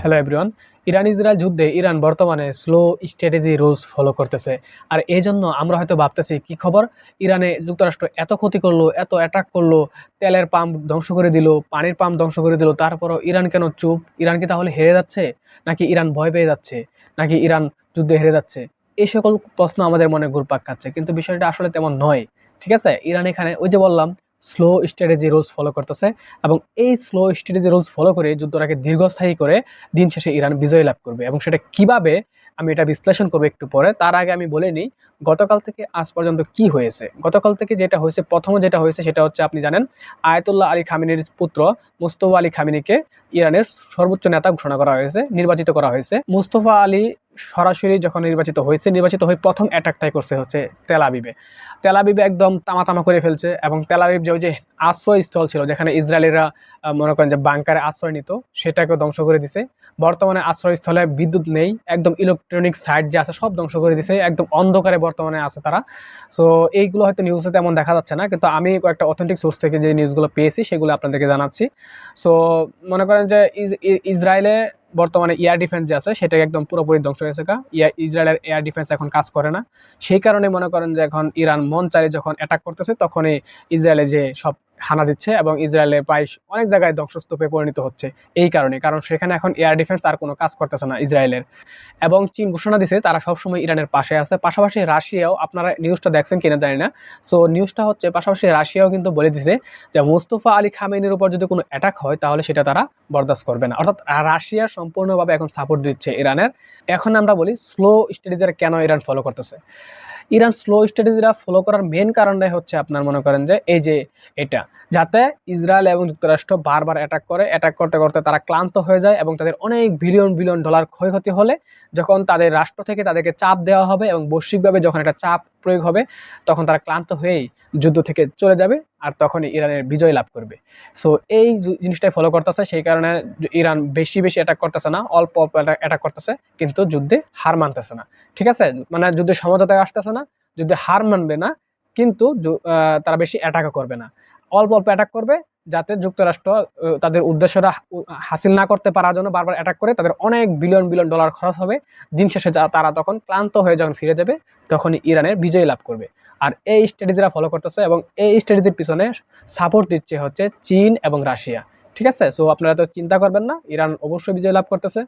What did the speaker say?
Hello everyone. Iran Israel যুদ্ধে Iran বর্তমানে slow strategy rules follow করতেছে। আর এই জন্য আমরা হয়তো ভাবতেছি কি খবর, ইরানে যুক্তরাষ্ট্র এত ক্ষতি করলো, এত অ্যাটাক করলো, তেলের পাম্প ধ্বংস করে দিল, পানির পাম্প ধ্বংস করে দিল, তারপরও ইরান কেন চুপ? ইরান কি তাহলে হেরে যাচ্ছে, নাকি ইরান ভয় পেয়ে যাচ্ছে, নাকি ইরান যুদ্ধে হেরে যাচ্ছে? এই সকল প্রশ্ন আমাদের মনে ঘুরপাক খাচ্ছে, কিন্তু বিষয়টা আসলে তেমন নয়। ঠিক আছে, ইরান এখানে ওই যে বললাম স্লো স্ট্র্যাটেজি রুলস ফলো করতেছে, এবং এই স্লো স্ট্র্যাটেজি রুলস ফলো করে যুদ্ধটাকে দীর্ঘস্থায়ী করে দিন শেষে ইরান বিজয় লাভ করবে। এবং সেটা কিভাবে, আমি এটা বিশ্লেষণ করবো একটু পরে। তার আগে আমি বলে নিই গতকাল থেকে আজ পর্যন্ত কি হয়েছে। গতকাল থেকে যেটা হয়েছে, প্রথমে যেটা হয়েছে সেটা হচ্ছে, আপনি জানেন আয়াতুল্লাহ আলী খামেনির পুত্র মুস্তফা আলী খামেনিকে ইরানের সর্বোচ্চ নেতা ঘোষণা করা হয়েছে, নির্বাচিত করা হয়েছে। মুস্তফা আলী সরাসরি যখন নির্বাচিত হয়ে প্রথম অ্যাটাকটাই করছে হচ্ছে তেল আবিবে। তেল আবিবে একদম তামা তামা করে ফেলছে, এবং তেল আবিব যে ওই যে আশ্রয়স্থল ছিল যেখানে ইসরায়েলিরা মনে করেন যে বাংকারে আশ্রয় নিত, সেটাকে ধ্বংস করে দিছে। বর্তমানে আশ্রয়স্থলে বিদ্যুৎ নেই, একদম ইলেকট্রনিক সাইট যে আছে সব ধ্বংস করে দিছে, একদম অন্ধকারে বর্তমানে আছে তারা। সো এইগুলো হয়তো নিউজে তেমন দেখা যাচ্ছে না, কিন্তু আমি কয়েকটা অথেন্টিক সোর্স থেকে যে নিউজগুলো পেয়েছি সেগুলো আপনাদেরকে জানাচ্ছি। সো মনে করেন যে ইসরায়েলে বর্তমানে এয়ার ডিফেন্স যে আছে সেটা একদম পুরোপুরি ধ্বংস হয়েছে। ইসরায়েলের এয়ার ডিফেন্স এখন কাজ করে না। সেই কারণে মনে করেন যে এখন ইরান মন চাইলে যখন অ্যাটাক করতেছে তখনই ইসরায়েলে যে সব হানা দিচ্ছে, এবং ইসরায়েলে প্রায় অনেক জায়গায় ধ্বংসস্তূপে পরিণত হচ্ছে। এই কারণে, কারণ সেখানে এখন এয়ার ডিফেন্স আর কোনো কাজ করতেছে না ইসরায়েলের। এবং চীন ঘোষণা দিছে তারা সবসময় ইরানের পাশে আছে। পাশাপাশি রাশিয়াও, আপনারা নিউজটা দেখছেন কিনা জানি না, সো নিউজটা হচ্ছে পাশাপাশি রাশিয়াও কিন্তু বলে দিছে যে মুস্তফা আলী খামেনির উপর যদি কোনো অ্যাটাক হয় তাহলে সেটা তারা বরদাস্ত করবে না। অর্থাৎ রাশিয়া সম্পূর্ণভাবে এখন সাপোর্ট দিচ্ছে ইরানের। এখন আমরা বলি স্লো স্ট্র্যাটেজি কেন ইরান ফলো করতেছে। ইরান স্লো স্ট্র্যাটেজিটা ফলো করার মেন কারণটাই হচ্ছে, আপনার মনে করেন যে এই যে এটা, যাতে ইসরায়েল এবং যুক্তরাষ্ট্র বারবার অ্যাটাক করতে করতে তারা ক্লান্ত হয়ে যায়, এবং তাদের অনেক বিলিয়ন বিলিয়ন ডলার ক্ষয়ক্ষতি হলে যখন তাদের রাষ্ট্র থেকে তাদেরকে চাপ দেওয়া হবে এবং বৈশ্বিকভাবে যখন একটা চাপ প্রয়োগ হবে, তখন তারা ক্লান্ত হয়েই যুদ্ধ থেকে চলে যাবে, আর তখনই ইরানের বিজয় লাভ করবে। সো এই জিনিসটাই ফলো করতেছে, সেই কারণে ইরান বেশি বেশি অ্যাটাক করতেছে না, অল্প অল্প অ্যাটাক করতেছে, কিন্তু যুদ্ধে হার মানতেছে না। ঠিক আছে, মানে যুদ্ধে সমঝোতায় আসতেছে না, যুদ্ধে হার মানবে না, কিন্তু তারা বেশি অ্যাটাকও করবে না, অল্প অল্প অ্যাটাক করবে, যাতে যুক্তরাষ্ট্র তাদের উদ্দেশ্যটা হাসিল না করতে পারার জন্য বারবার অ্যাটাক করে তাদের অনেক বিলিয়ন বিলিয়ন ডলার খরচ হবে। দিন শেষে তারা তখন ক্লান্ত হয়ে যখন ফিরে যাবে, তখনই ইরানের বিজয় লাভ করবে। আর এই স্ট্র্যাটেজিরা ফলো করতেছে, এবং এই স্ট্র্যাটেজির পিছনে সাপোর্ট দিচ্ছে হচ্ছে চীন এবং রাশিয়া। ঠিক আছে, সো আপনারা তো চিন্তা করবেন না, ইরান অবশ্যই বিজয় লাভ করতেছে।